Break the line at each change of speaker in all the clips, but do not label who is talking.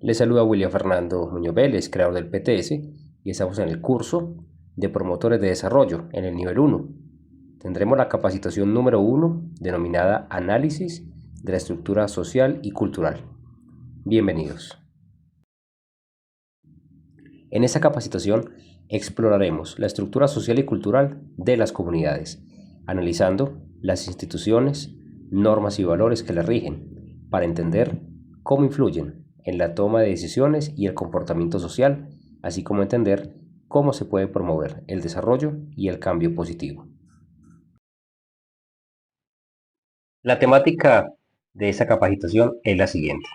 Les saluda William Fernando Muñoz Vélez, creador del PTS, y estamos en el curso de promotores de desarrollo en el nivel 1. Tendremos la capacitación número 1 denominada Análisis de la estructura social y cultural. Bienvenidos. En esta capacitación exploraremos la estructura social y cultural de las comunidades, analizando las instituciones, normas y valores que las rigen, para entender cómo influyen en la toma de decisiones y el comportamiento social, así como entender cómo se puede promover el desarrollo y el cambio positivo. La temática de esta capacitación es la siguiente.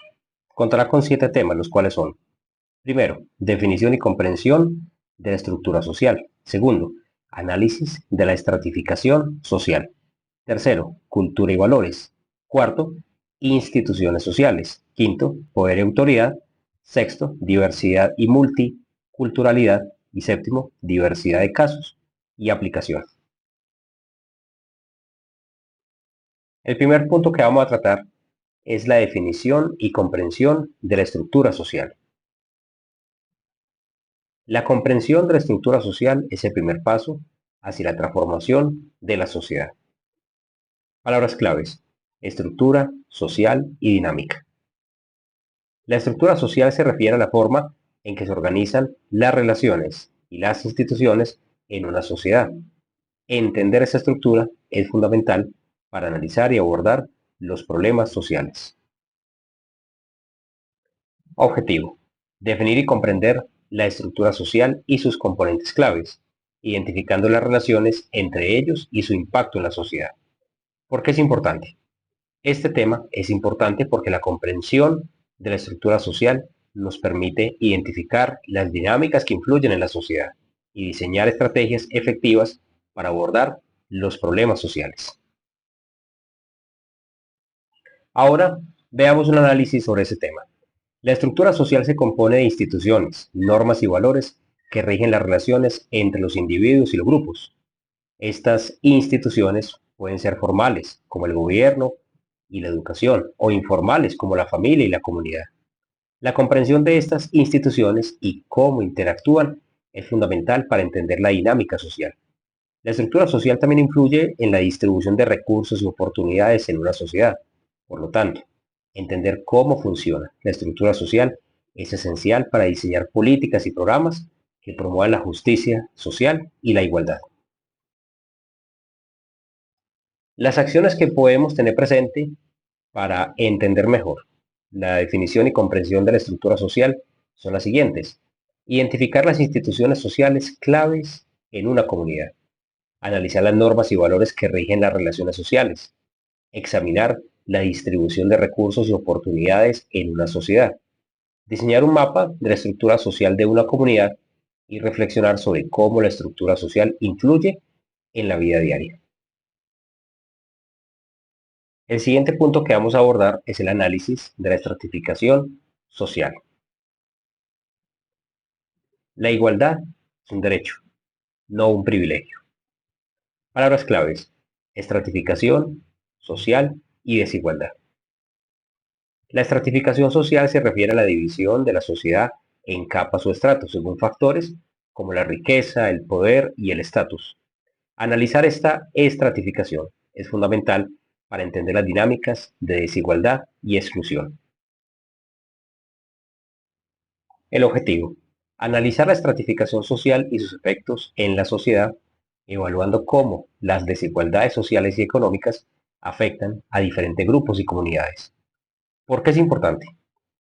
Contará con 7 temas, los cuales son: primero, definición y comprensión de la estructura social. Segundo, análisis de la estratificación social. Tercero, cultura y valores. Cuarto, instituciones sociales. Quinto, poder y autoridad. Sexto, diversidad y multiculturalidad. Y séptimo, diversidad de casos y aplicación. El primer punto que vamos a tratar es la definición y comprensión de la estructura social. La comprensión de la estructura social es el primer paso hacia la transformación de la sociedad. Palabras claves: estructura, social y dinámica. La estructura social se refiere a la forma en que se organizan las relaciones y las instituciones en una sociedad. Entender esa estructura es fundamental para analizar y abordar los problemas sociales. Objetivo: definir y comprender la estructura social y sus componentes claves, identificando las relaciones entre ellos y su impacto en la sociedad. ¿Por qué es importante? Este tema es importante porque la comprensión de la estructura social nos permite identificar las dinámicas que influyen en la sociedad y diseñar estrategias efectivas para abordar los problemas sociales. Ahora veamos un análisis sobre ese tema. La estructura social se compone de instituciones, normas y valores que rigen las relaciones entre los individuos y los grupos. Estas instituciones pueden ser formales, como el gobierno y la educación, o informales, como la familia y la comunidad. La comprensión de estas instituciones y cómo interactúan es fundamental para entender la dinámica social. La estructura social también influye en la distribución de recursos y oportunidades en una sociedad. Por lo tanto, entender cómo funciona la estructura social es esencial para diseñar políticas y programas que promuevan la justicia social y la igualdad. Las acciones que podemos tener presente para entender mejor la definición y comprensión de la estructura social son las siguientes: identificar las instituciones sociales claves en una comunidad, analizar las normas y valores que rigen las relaciones sociales, examinar la distribución de recursos y oportunidades en una sociedad, diseñar un mapa de la estructura social de una comunidad y reflexionar sobre cómo la estructura social influye en la vida diaria. El siguiente punto que vamos a abordar es el análisis de la estratificación social. La igualdad es un derecho, no un privilegio. Palabras claves: estratificación social y desigualdad. La estratificación social se refiere a la división de la sociedad en capas o estratos según factores como la riqueza, el poder y el estatus. Analizar esta estratificación es fundamental para entender las dinámicas de desigualdad y exclusión. El objetivo: analizar la estratificación social y sus efectos en la sociedad, evaluando cómo las desigualdades sociales y económicas afectan a diferentes grupos y comunidades. ¿Por qué es importante?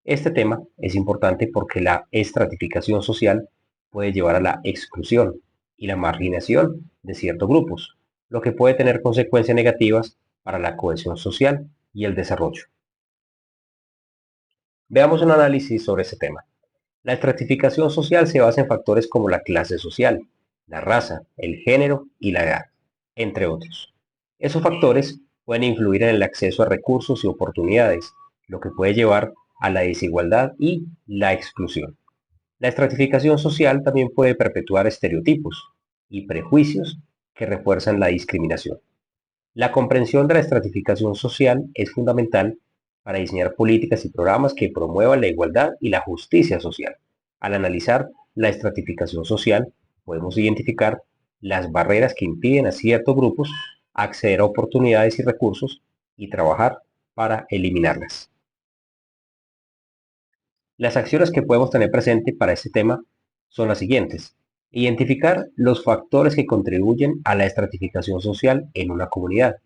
Este tema es importante porque la estratificación social puede llevar a la exclusión y la marginación de ciertos grupos, lo que puede tener consecuencias negativas para la cohesión social y el desarrollo. Veamos un análisis sobre este tema. La estratificación social se basa en factores como la clase social, la raza, el género y la edad, entre otros. Esos factores pueden influir en el acceso a recursos y oportunidades, lo que puede llevar a la desigualdad y la exclusión. La estratificación social también puede perpetuar estereotipos y prejuicios que refuerzan la discriminación. La comprensión de la estratificación social es fundamental para diseñar políticas y programas que promuevan la igualdad y la justicia social. Al analizar la estratificación social, podemos identificar las barreras que impiden a ciertos grupos acceder a oportunidades y recursos y trabajar para eliminarlas. Las acciones que podemos tener presente para este tema son las siguientes. Identificar los factores que contribuyen a la estratificación social en una comunidad.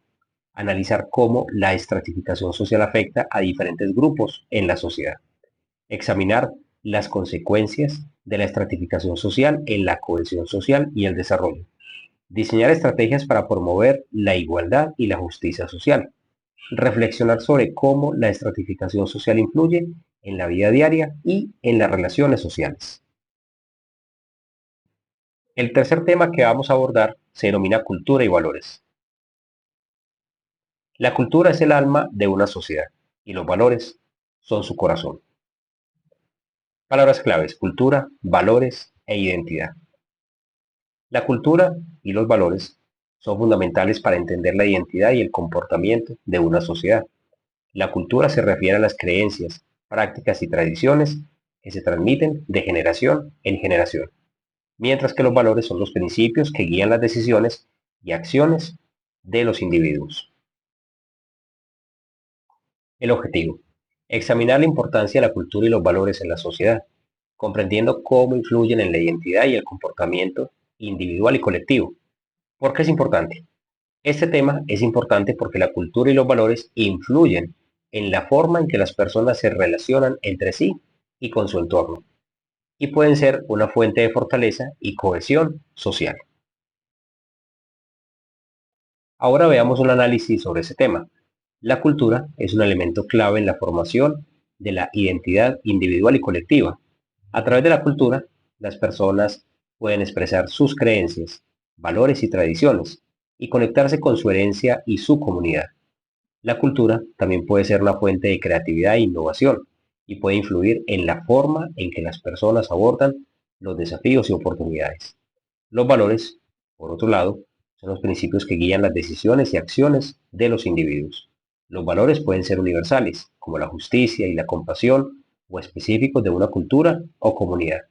Analizar cómo la estratificación social afecta a diferentes grupos en la sociedad. Examinar las consecuencias de la estratificación social en la cohesión social y el desarrollo. Diseñar estrategias para promover la igualdad y la justicia social. Reflexionar sobre cómo la estratificación social influye en la vida diaria y en las relaciones sociales. El tercer tema que vamos a abordar se denomina cultura y valores. La cultura es el alma de una sociedad y los valores son su corazón. Palabras claves: cultura, valores e identidad. La cultura y los valores son fundamentales para entender la identidad y el comportamiento de una sociedad. La cultura se refiere a las creencias, prácticas y tradiciones que se transmiten de generación en generación, mientras que los valores son los principios que guían las decisiones y acciones de los individuos. El objetivo: examinar la importancia de la cultura y los valores en la sociedad, comprendiendo cómo influyen en la identidad y el comportamiento individual y colectivo. ¿Por qué es importante? Este tema es importante porque la cultura y los valores influyen en la forma en que las personas se relacionan entre sí y con su entorno, y pueden ser una fuente de fortaleza y cohesión social. Ahora veamos un análisis sobre ese tema. La cultura es un elemento clave en la formación de la identidad individual y colectiva. A través de la cultura, las personas pueden expresar sus creencias, valores y tradiciones y conectarse con su herencia y su comunidad. La cultura también puede ser una fuente de creatividad e innovación y puede influir en la forma en que las personas abordan los desafíos y oportunidades. Los valores, por otro lado, son los principios que guían las decisiones y acciones de los individuos. Los valores pueden ser universales, como la justicia y la compasión, o específicos de una cultura o comunidad.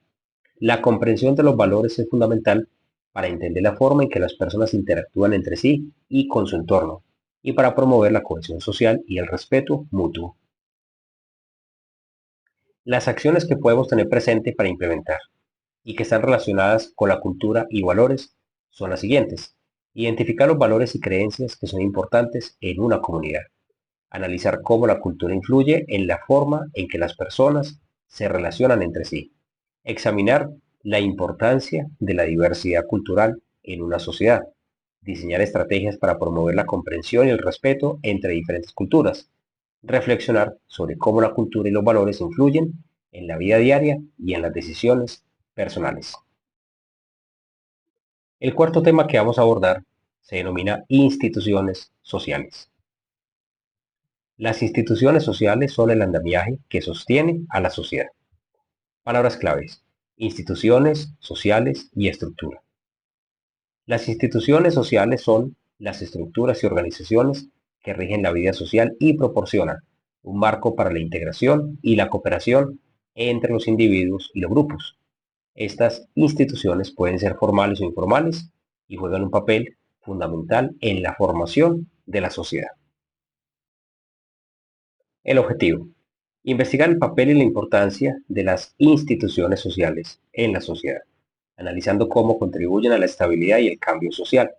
La comprensión de los valores es fundamental para entender la forma en que las personas interactúan entre sí y con su entorno, y para promover la cohesión social y el respeto mutuo. Las acciones que podemos tener presente para implementar y que están relacionadas con la cultura y valores son las siguientes. Identificar los valores y creencias que son importantes en una comunidad. Analizar cómo la cultura influye en la forma en que las personas se relacionan entre sí. Examinar la importancia de la diversidad cultural en una sociedad. Diseñar estrategias para promover la comprensión y el respeto entre diferentes culturas. Reflexionar sobre cómo la cultura y los valores influyen en la vida diaria y en las decisiones personales. El cuarto tema que vamos a abordar se denomina instituciones sociales. Las instituciones sociales son el andamiaje que sostiene a la sociedad. Palabras claves: instituciones sociales y estructura. Las instituciones sociales son las estructuras y organizaciones que rigen la vida social y proporcionan un marco para la integración y la cooperación entre los individuos y los grupos. Estas instituciones pueden ser formales o informales y juegan un papel fundamental en la formación de la sociedad. El objetivo: investigar el papel y la importancia de las instituciones sociales en la sociedad, analizando cómo contribuyen a la estabilidad y el cambio social.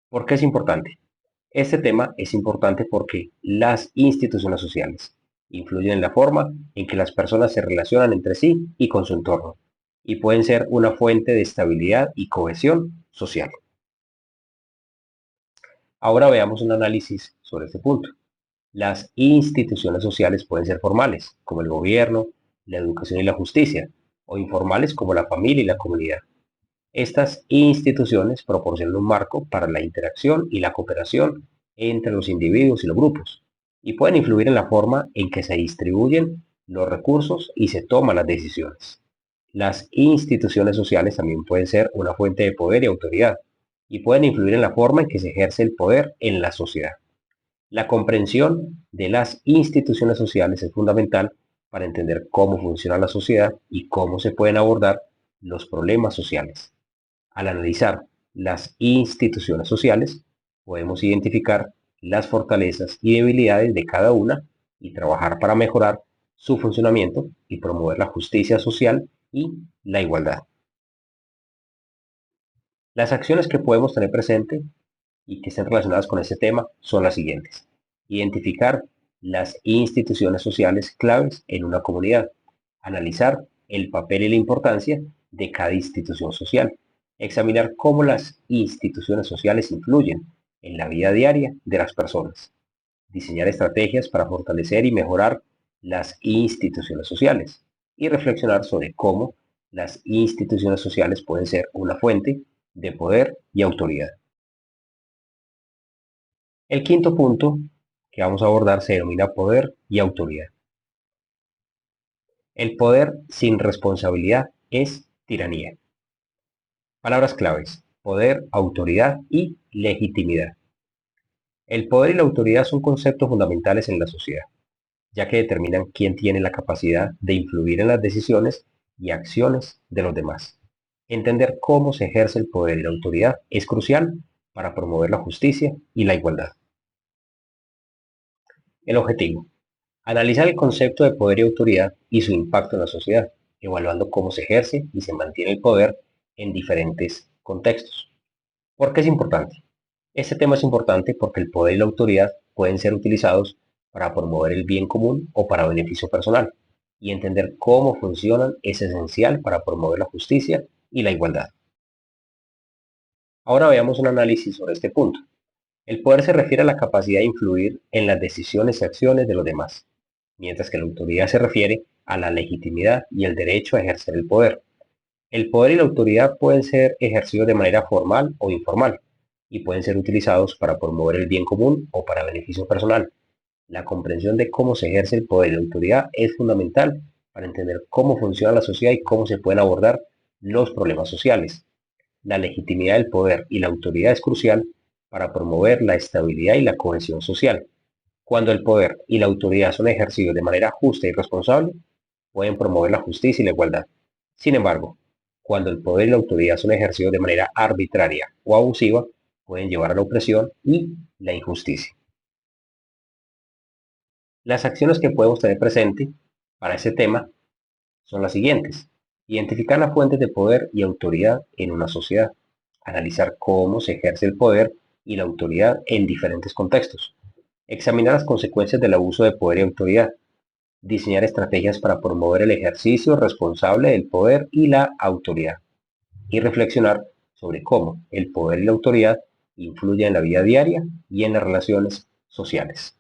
¿Por qué es importante? Este tema es importante porque las instituciones sociales influyen en la forma en que las personas se relacionan entre sí y con su entorno, y pueden ser una fuente de estabilidad y cohesión social. Ahora veamos un análisis sobre este punto. Las instituciones sociales pueden ser formales, como el gobierno, la educación y la justicia, o informales como la familia y la comunidad. Estas instituciones proporcionan un marco para la interacción y la cooperación entre los individuos y los grupos, y pueden influir en la forma en que se distribuyen los recursos y se toman las decisiones. Las instituciones sociales también pueden ser una fuente de poder y autoridad, y pueden influir en la forma en que se ejerce el poder en la sociedad. La comprensión de las instituciones sociales es fundamental para entender cómo funciona la sociedad y cómo se pueden abordar los problemas sociales. Al analizar las instituciones sociales, podemos identificar las fortalezas y debilidades de cada una y trabajar para mejorar su funcionamiento y promover la justicia social y la igualdad. Las acciones que podemos tener presente y que estén relacionadas con este tema son las siguientes. Identificar las instituciones sociales claves en una comunidad. Analizar el papel y la importancia de cada institución social. Examinar cómo las instituciones sociales influyen en la vida diaria de las personas. Diseñar estrategias para fortalecer y mejorar las instituciones sociales. Y reflexionar sobre cómo las instituciones sociales pueden ser una fuente de poder y autoridad. El quinto punto que vamos a abordar se denomina poder y autoridad. El poder sin responsabilidad es tiranía. Palabras claves: poder, autoridad y legitimidad. El poder y la autoridad son conceptos fundamentales en la sociedad, ya que determinan quién tiene la capacidad de influir en las decisiones y acciones de los demás. Entender cómo se ejerce el poder y la autoridad es crucial para promover la justicia y la igualdad. El objetivo: analizar el concepto de poder y autoridad y su impacto en la sociedad, evaluando cómo se ejerce y se mantiene el poder en diferentes contextos. ¿Por qué es importante? Este tema es importante porque el poder y la autoridad pueden ser utilizados para promover el bien común o para beneficio personal, y entender cómo funcionan es esencial para promover la justicia y la igualdad. Ahora veamos un análisis sobre este punto. El poder se refiere a la capacidad de influir en las decisiones y acciones de los demás, mientras que la autoridad se refiere a la legitimidad y el derecho a ejercer el poder. El poder y la autoridad pueden ser ejercidos de manera formal o informal, y pueden ser utilizados para promover el bien común o para beneficio personal. La comprensión de cómo se ejerce el poder y la autoridad es fundamental para entender cómo funciona la sociedad y cómo se pueden abordar los problemas sociales. La legitimidad del poder y la autoridad es crucial para promover la estabilidad y la cohesión social. Cuando el poder y la autoridad son ejercidos de manera justa y responsable, pueden promover la justicia y la igualdad. Sin embargo, cuando el poder y la autoridad son ejercidos de manera arbitraria o abusiva, pueden llevar a la opresión y la injusticia. Las acciones que podemos tener presente para este tema son las siguientes: identificar las fuentes de poder y autoridad en una sociedad, analizar cómo se ejerce el poder y la autoridad en diferentes contextos, examinar las consecuencias del abuso de poder y autoridad, diseñar estrategias para promover el ejercicio responsable del poder y la autoridad, y reflexionar sobre cómo el poder y la autoridad influyen en la vida diaria y en las relaciones sociales.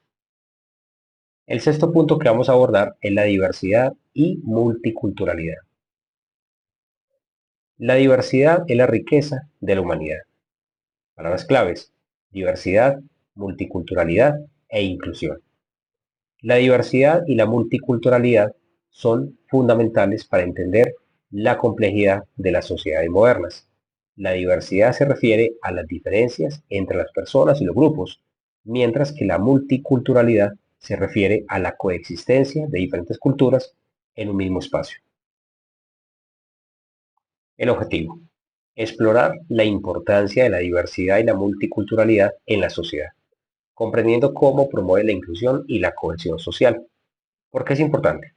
El sexto punto que vamos a abordar es la diversidad y multiculturalidad. La diversidad es la riqueza de la humanidad. Palabras claves: diversidad, multiculturalidad e inclusión. La diversidad y la multiculturalidad son fundamentales para entender la complejidad de las sociedades modernas. La diversidad se refiere a las diferencias entre las personas y los grupos, mientras que la multiculturalidad se refiere a la coexistencia de diferentes culturas en un mismo espacio. El objetivo: explorar la importancia de la diversidad y la multiculturalidad en la sociedad, comprendiendo cómo promueve la inclusión y la cohesión social. ¿Por qué es importante?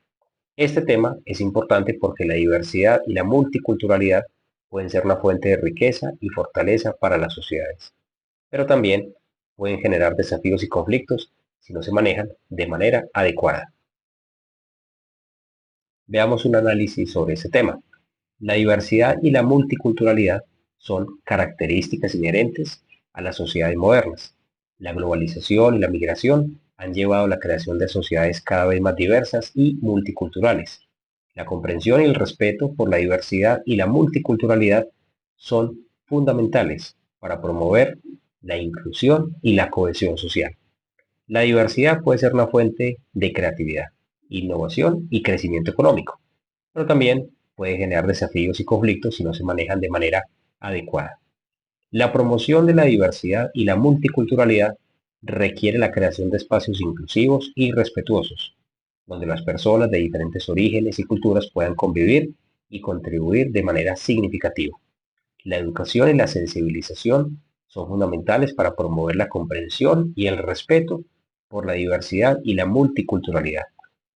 Este tema es importante porque la diversidad y la multiculturalidad pueden ser una fuente de riqueza y fortaleza para las sociedades, pero también pueden generar desafíos y conflictos si no se manejan de manera adecuada. Veamos un análisis sobre ese tema. La diversidad y la multiculturalidad son características inherentes a las sociedades modernas. La globalización y la migración han llevado a la creación de sociedades cada vez más diversas y multiculturales. La comprensión y el respeto por la diversidad y la multiculturalidad son fundamentales para promover la inclusión y la cohesión social. La diversidad puede ser una fuente de creatividad, innovación y crecimiento económico, pero también puede generar desafíos y conflictos si no se manejan de manera adecuada. La promoción de la diversidad y la multiculturalidad requiere la creación de espacios inclusivos y respetuosos, donde las personas de diferentes orígenes y culturas puedan convivir y contribuir de manera significativa. La educación y la sensibilización son fundamentales para promover la comprensión y el respeto por la diversidad y la multiculturalidad.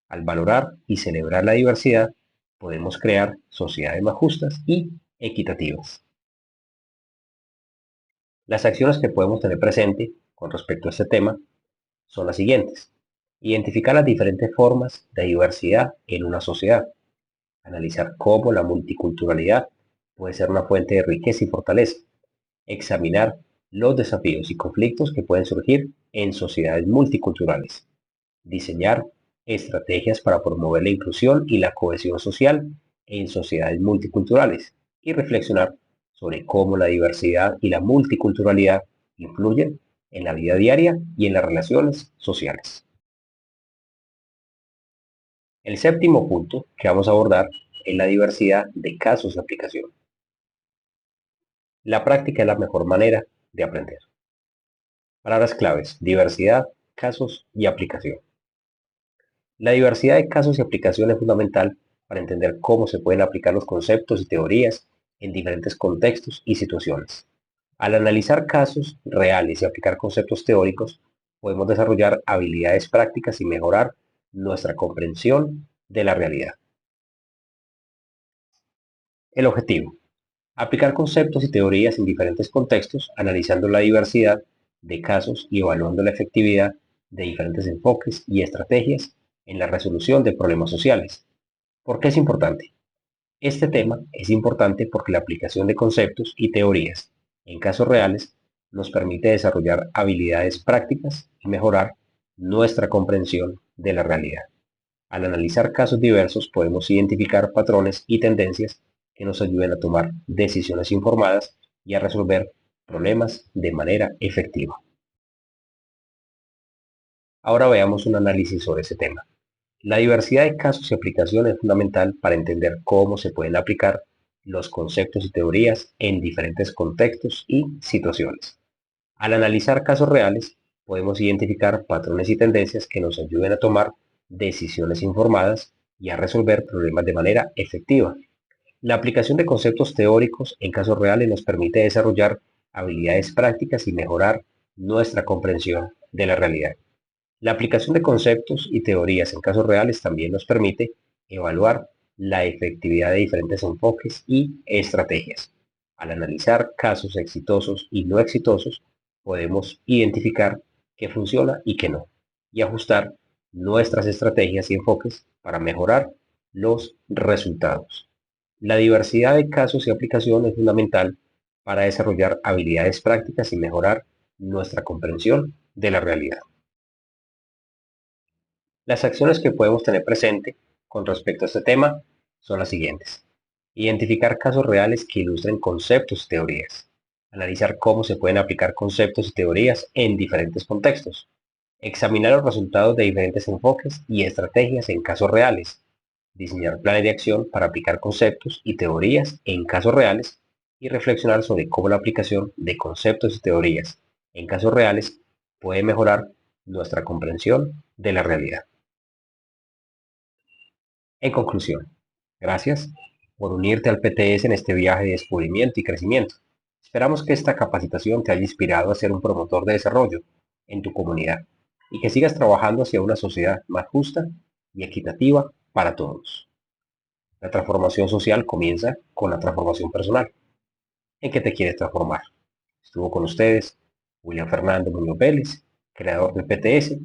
Al valorar y celebrar la diversidad, podemos crear sociedades más justas y equitativas. Las acciones que podemos tener presente con respecto a este tema son las siguientes. Identificar las diferentes formas de diversidad en una sociedad. Analizar cómo la multiculturalidad puede ser una fuente de riqueza y fortaleza. Examinar los desafíos y conflictos que pueden surgir en sociedades multiculturales. Diseñar estrategias para promover la inclusión y la cohesión social en sociedades multiculturales. Y reflexionar sobre cómo la diversidad y la multiculturalidad influyen en la vida diaria y en las relaciones sociales. El séptimo punto que vamos a abordar es la diversidad de casos de aplicación. La práctica es la mejor manera de aprender. Palabras claves: diversidad, casos y aplicación. La diversidad de casos y aplicación es fundamental para entender cómo se pueden aplicar los conceptos y teorías en diferentes contextos y situaciones. Al analizar casos reales y aplicar conceptos teóricos, podemos desarrollar habilidades prácticas y mejorar nuestra comprensión de la realidad. El objetivo: aplicar conceptos y teorías en diferentes contextos, analizando la diversidad de casos y evaluando la efectividad de diferentes enfoques y estrategias en la resolución de problemas sociales. ¿Por qué es importante? Este tema es importante porque la aplicación de conceptos y teorías en casos reales nos permite desarrollar habilidades prácticas y mejorar nuestra comprensión de la realidad. Al analizar casos diversos podemos identificar patrones y tendencias que nos ayuden a tomar decisiones informadas y a resolver problemas de manera efectiva. Ahora veamos un análisis sobre ese tema. La diversidad de casos y aplicaciones es fundamental para entender cómo se pueden aplicar los conceptos y teorías en diferentes contextos y situaciones. Al analizar casos reales, podemos identificar patrones y tendencias que nos ayuden a tomar decisiones informadas y a resolver problemas de manera efectiva. La aplicación de conceptos teóricos en casos reales nos permite desarrollar habilidades prácticas y mejorar nuestra comprensión de la realidad. La aplicación de conceptos y teorías en casos reales también nos permite evaluar la efectividad de diferentes enfoques y estrategias. Al analizar casos exitosos y no exitosos, podemos identificar qué funciona y qué no, y ajustar nuestras estrategias y enfoques para mejorar los resultados. La diversidad de casos y aplicaciones es fundamental para desarrollar habilidades prácticas y mejorar nuestra comprensión de la realidad. Las acciones que podemos tener presente con respecto a este tema son las siguientes. Identificar casos reales que ilustren conceptos y teorías. Analizar cómo se pueden aplicar conceptos y teorías en diferentes contextos. Examinar los resultados de diferentes enfoques y estrategias en casos reales. Diseñar planes de acción para aplicar conceptos y teorías en casos reales y reflexionar sobre cómo la aplicación de conceptos y teorías en casos reales puede mejorar nuestra comprensión de la realidad. En conclusión, gracias por unirte al PTS en este viaje de descubrimiento y crecimiento. Esperamos que esta capacitación te haya inspirado a ser un promotor de desarrollo en tu comunidad y que sigas trabajando hacia una sociedad más justa y equitativa para todos. La transformación social comienza con la transformación personal. ¿En qué te quieres transformar? Estuvo con ustedes William Fernando Muñoz Vélez, creador del PTS.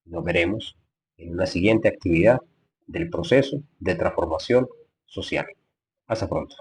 Nos veremos en una siguiente actividad del proceso de transformación social. Hasta pronto.